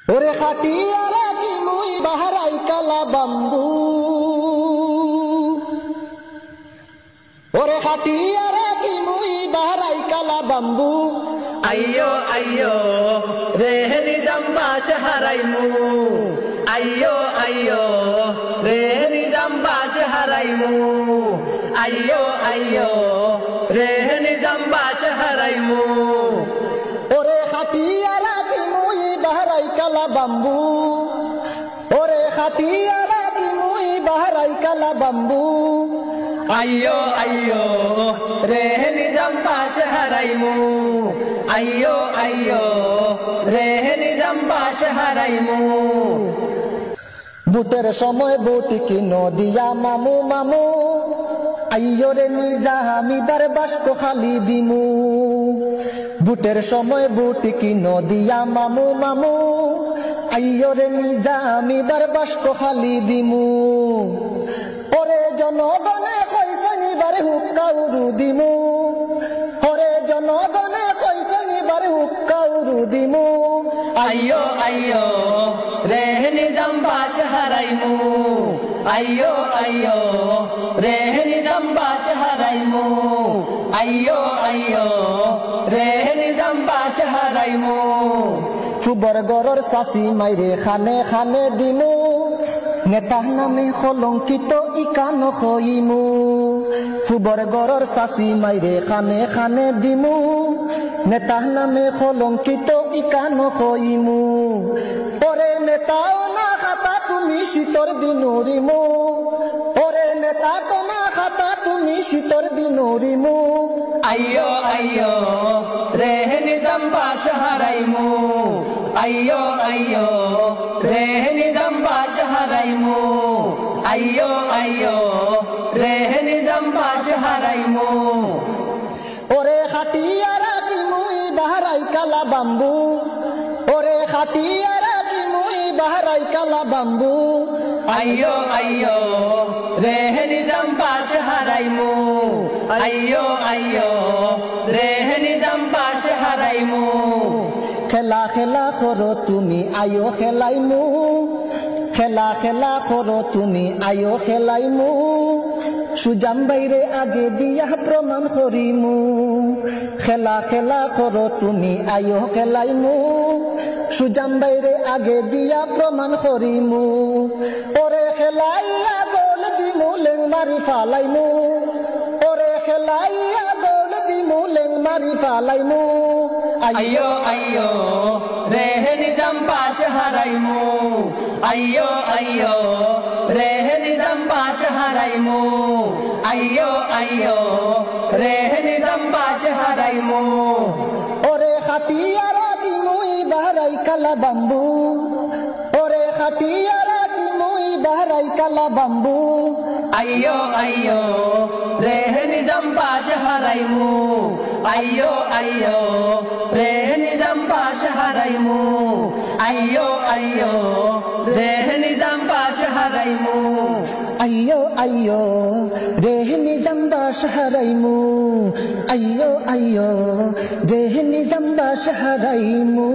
ওরে খাটিয়ারা কি মুই বাহারাই কালা বাম্বু, ওরে খাটিয়ারা কি মুই বাহারাই কালা বাম্বু। আইয়ো আইয়ো রে নিজাম বাদশা হারাইমু, আইয়ো আইয়ো রে নিজাম বাদশা হারাইমু, আইয়ো আইয়ো রে নিজাম বাদশা হারাইমু। ওরে খাটিয়ারা কি মুই বাহারাই কালা বাম্বু, ওরে খাটিয়ারা কি মুই বাহারাই কালা বাম্বু। আইয়ো আইয়ো রে নিজাম বাদশা হারাইমু, আইয়ো আইয়ো রে নিজাম বাদশা হারাইমু। বুটের সময় বুটি কি নদিয়া মামু মামু, আইয়ো রে নিজা আমি বারবাস্ক খালি দিমু। বুটের সময় বুটি কি নদিয়া মামু মামু, আইয়ো রে নিজা আমি বারবাস্ক খালি দিমু। ওরে জনগণে কইছেন বারে হুক্কা উরু দিমু, ওরে জনগণে কইছেন বারে হুক্কা উরু দিমু। আইয়ো আইয়ো রে নিজাম বাদশা হারাইমু, আইয়ো আইয়ো রে নিজাম বাদশা হারাইমু, আইয়ো আইয়ো রে নিজাম বাদশা হারাইমু। চুবর গরর চাষি মাইরে খানে খানে দিমু, নেতা নামে কলঙ্কিত ইকান হইমু। চুবর গরর চাষি মাইরে খানে খানে দিমু, নেতা নামে কলঙ্কিত ইকান হইমু। ওরে নেতাও না খাতা তুমি শীতর দিনুরিমু, ওরে নেতা তো না খাতা তুমি শীতর দিনুরিমু। আইয়ো আইয়ো রে নিজাম বাদশা হারাইমু, আইয়ো আইয়ো রে নিজাম বাদশা হারাইমু, আইয়ো আইয়ো রে নিজাম বাদশা হারাইমু। ওরে খাটিয়ারা কি মুই বাহারাই কালা বাম্বু, ওরে খাটিয়ারা কি মুই বাহারাই কালা বাম্বু। আইয়ো আইয়ো রে নিজাম বাদশা হারাইমু, আইয়ো আইয়ো রে নিজাম বাদশা হারাইমু। খেলা খেলা করো তুমি আয়ো খেলাইমু, খেলা খেলা করো তুমি আয়ো খেলাইমু। সুজান বাইরে আগে দিয়া প্রমাণ করিমু, খেলা খেলা করো তুমি আয়ো খেলাইমু। সুজান বাইরে আগে দিয়া প্রমাণ করিমু। ওরে খেলাইয়া গোল দিমু লেং মারি ফালাইমু, ওরে খেলাইয়া গোল দিমু লেং মারি ফালাইমু। আইয়ো আইয়ো রে নিজাম বাদশা হারাইমু, আইয়ো আইয়ো রে নিজাম বাদশা হারাইমু, আইয়ো আইয়ো রে নিজাম বাদশা হারাইমু। ওরে খাটিয়ারা কি মুই বাহারাই কালা বাম্বু, ওরে খাটিয়ারা কি মুই বাহারাই কালা বাম্বু। আইয়ো আইয়ো রে নিজাম বাদশা হারাইমু, আইয়ো আইয়ো রে নিজাম বাদশা হারাইমু, আইয়ো আইয়ো রে নিজাম বাদশা হারাইমু। আইয়ো আইয়ো রে নিজাম বাদশা হারাইমু, আইয়ো আইয়ো রে নিজাম বাদশা হারাইমু।